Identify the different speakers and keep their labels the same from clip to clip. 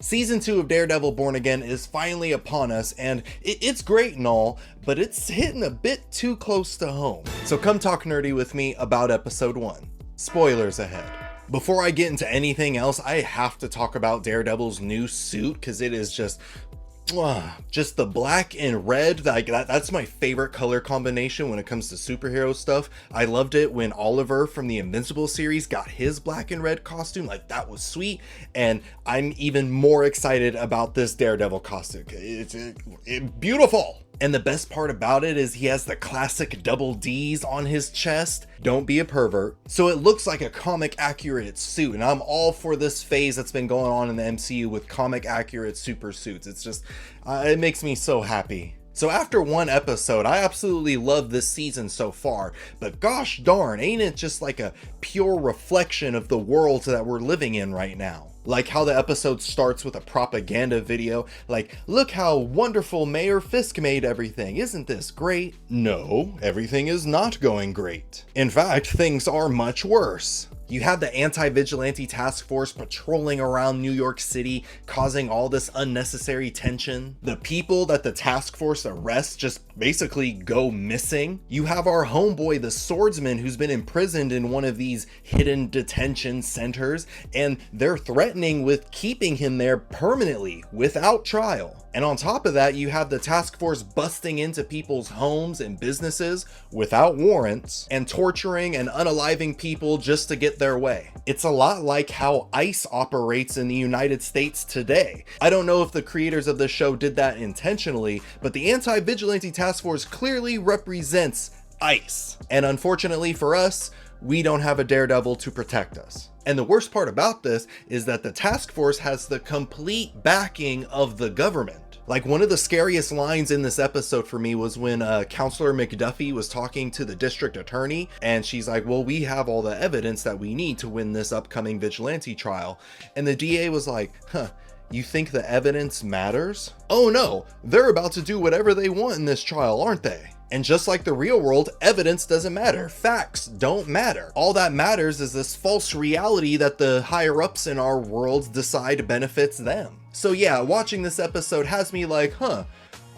Speaker 1: Season 2 of Daredevil Born Again is finally upon us, and it's great and all, but it's hitting a bit too close to home. So come talk nerdy with me about episode 1. Spoilers ahead. Before I get into anything else, I have to talk about Daredevil's new suit, because it is just the black and red. That's my favorite color combination when it comes to superhero stuff. I loved it when Oliver from the Invincible series got his black and red costume. Like, that was sweet, and I'm even more excited about this Daredevil costume. It's beautiful. And the best part about it is he has the classic double D's on his chest. Don't be a pervert. So it looks like a comic accurate suit, and I'm all for this phase that's been going on in the MCU with comic accurate super suits. It's just, it makes me so happy. So after one episode, I absolutely love this season so far, but gosh darn, ain't it just like a pure reflection of the world that we're living in right now? Like how the episode starts with a propaganda video, like, look how wonderful Mayor Fisk made everything, isn't this great? No, everything is not going great. In fact, things are much worse. You have the anti-vigilante task force patrolling around New York City, causing all this unnecessary tension. The people that the task force arrests just basically go missing. You have our homeboy, the swordsman, who's been imprisoned in one of these hidden detention centers, and they're threatening with keeping him there permanently without trial. And on top of that, you have the task force busting into people's homes and businesses without warrants and torturing and unaliving people just to get their way. It's a lot like how ICE operates in the United States today. I don't know if the creators of the show did that intentionally, but the anti-vigilante task force clearly represents ICE. And unfortunately for us, we don't have a Daredevil to protect us. And the worst part about this is that the task force has the complete backing of the government. Like, one of the scariest lines in this episode for me was when Counselor McDuffie was talking to the district attorney, and she's like, well, we have all the evidence that we need to win this upcoming vigilante trial. And the DA was like, you think the evidence matters? Oh no, they're about to do whatever they want in this trial, aren't they? And just like the real world, evidence doesn't matter. Facts don't matter. All that matters is this false reality that the higher ups in our world decide benefits them. So yeah, watching this episode has me like, I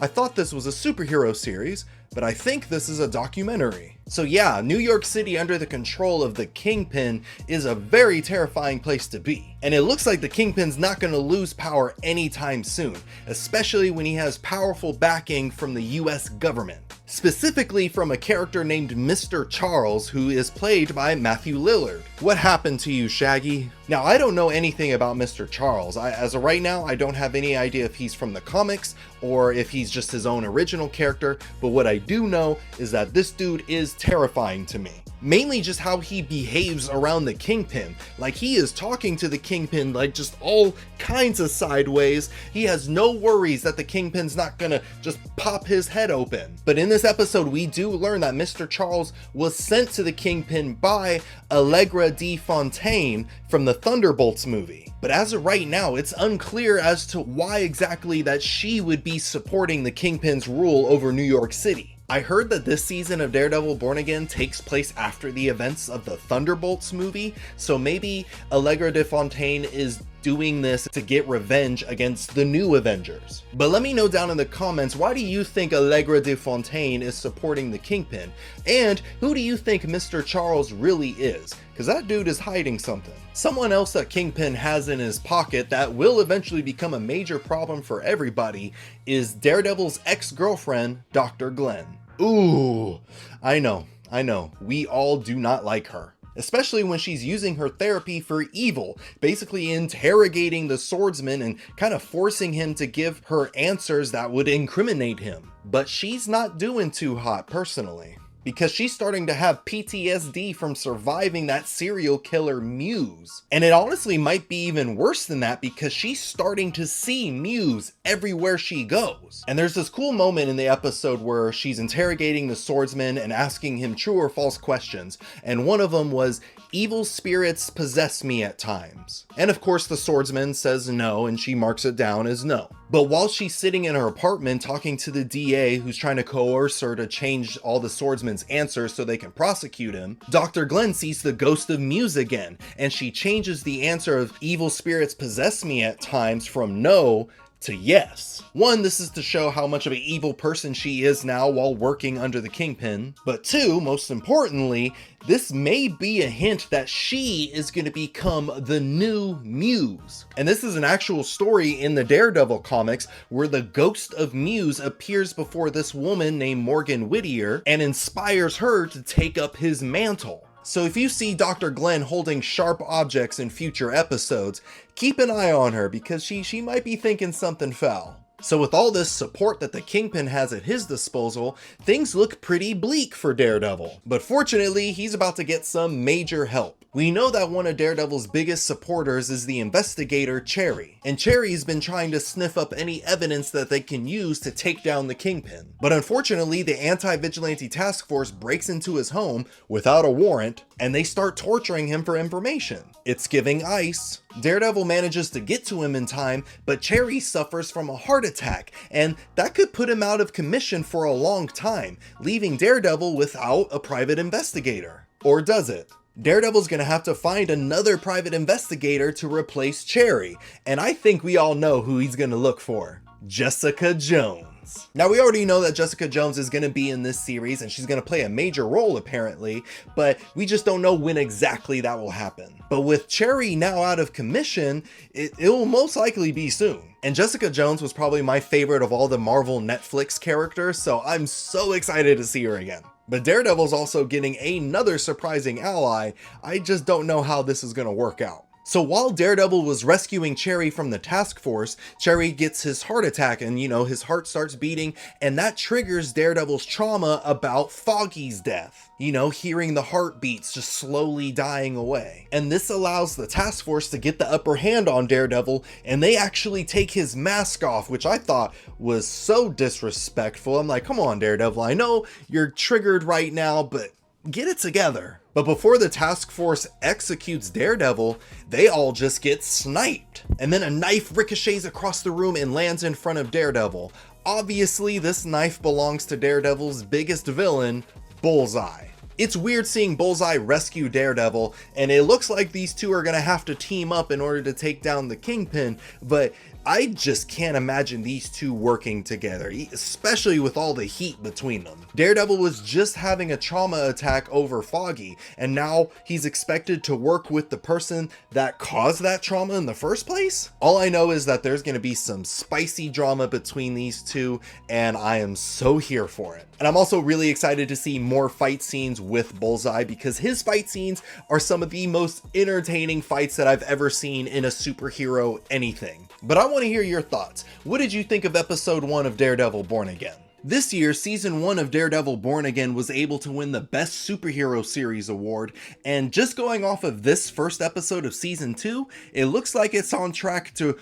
Speaker 1: thought this was a superhero series, but I think this is a documentary. So yeah, New York City under the control of the Kingpin is a very terrifying place to be. And it looks like the Kingpin's not going to lose power anytime soon, especially when he has powerful backing from the US government. Specifically from a character named Mr. Charles, who is played by Matthew Lillard. What happened to you, Shaggy? Now, I don't know anything about Mr. Charles. As of right now, I don't have any idea if he's from the comics or if he's just his own original character, but what I do know is that this dude is terrifying to me. Mainly just how he behaves around the Kingpin. Like, he is talking to the Kingpin like just all kinds of sideways. He has no worries that the Kingpin's not gonna just pop his head open. But in this episode, we do learn that Mr. Charles was sent to the Kingpin by Allegra de Fontaine from the Thunderbolts movie. But as of right now, it's unclear as to why exactly that she would be supporting the Kingpin's rule over New York City. I heard that this season of Daredevil Born Again takes place after the events of the Thunderbolts movie, so maybe Allegra de Fontaine is doing this to get revenge against the new Avengers. But let me know down in the comments, why do you think Allegra de Fontaine is supporting the Kingpin? And who do you think Mr. Charles really is? Because that dude is hiding something. Someone else that Kingpin has in his pocket that will eventually become a major problem for everybody is Daredevil's ex-girlfriend, Dr. Glenn. Ooh, I know, we all do not like her. Especially when she's using her therapy for evil, basically interrogating the swordsman and kind of forcing him to give her answers that would incriminate him. But she's not doing too hot personally, because she's starting to have PTSD from surviving that serial killer Muse. And it honestly might be even worse than that, because she's starting to see Muse everywhere she goes. And there's this cool moment in the episode where she's interrogating the swordsman and asking him true or false questions. And one of them was, evil spirits possess me at times. And of course the swordsman says no, and she marks it down as no. But while she's sitting in her apartment talking to the DA who's trying to coerce her to change all the swordsman's woman's answer so they can prosecute him, Dr. Glenn sees the ghost of Muse again, and she changes the answer of evil spirits possess me at times from no to yes. One, this is to show how much of an evil person she is now while working under the Kingpin. But two, most importantly, this may be a hint that she is going to become the new Muse. And this is an actual story in the Daredevil comics where the ghost of Muse appears before this woman named Morgan Whittier and inspires her to take up his mantle. So if you see Dr. Glenn holding sharp objects in future episodes, keep an eye on her because she might be thinking something foul. So with all this support that the Kingpin has at his disposal, things look pretty bleak for Daredevil. But fortunately, he's about to get some major help. We know that one of Daredevil's biggest supporters is the investigator Cherry, and Cherry's been trying to sniff up any evidence that they can use to take down the Kingpin. But unfortunately, the anti-vigilante task force breaks into his home without a warrant, and they start torturing him for information. It's giving ice. Daredevil manages to get to him in time, but Cherry suffers from a heart attack, and that could put him out of commission for a long time, leaving Daredevil without a private investigator. Or does it? Daredevil's gonna have to find another private investigator to replace Cherry, and I think we all know who he's gonna look for. Jessica Jones. Now we already know that Jessica Jones is gonna be in this series and she's gonna play a major role apparently, but we just don't know when exactly that will happen. But with Cherry now out of commission, it will most likely be soon. And Jessica Jones was probably my favorite of all the Marvel Netflix characters, so I'm so excited to see her again. But Daredevil's also getting another surprising ally. I just don't know how this is gonna work out. So while Daredevil was rescuing Cherry from the task force, Cherry gets his heart attack and his heart starts beating, and that triggers Daredevil's trauma about Foggy's death. Hearing the heartbeats just slowly dying away. And this allows the task force to get the upper hand on Daredevil, and they actually take his mask off, which I thought was so disrespectful. I'm like, come on, Daredevil, I know you're triggered right now, but get it together. But before the task force executes Daredevil, they all just get sniped. And then a knife ricochets across the room and lands in front of Daredevil. Obviously, this knife belongs to Daredevil's biggest villain, Bullseye. It's weird seeing Bullseye rescue Daredevil, and it looks like these two are gonna have to team up in order to take down the Kingpin, but I just can't imagine these two working together, especially with all the heat between them. Daredevil was just having a trauma attack over Foggy, and now he's expected to work with the person that caused that trauma in the first place? All I know is that there's gonna be some spicy drama between these two, and I am so here for it. And I'm also really excited to see more fight scenes with Bullseye because his fight scenes are some of the most entertaining fights that I've ever seen in a superhero anything. But I want to hear your thoughts. What did you think of episode 1 of Daredevil Born Again? This year, season 1 of Daredevil Born Again was able to win the Best Superhero Series award, and just going off of this first episode of season 2, it looks like it's on track to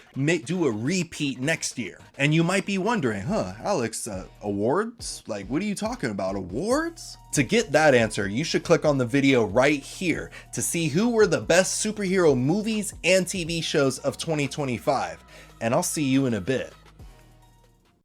Speaker 1: do a repeat next year. And you might be wondering, Alex, awards? Like, what are you talking about, awards? To get that answer, you should click on the video right here to see who were the best superhero movies and TV shows of 2025, and I'll see you in a bit.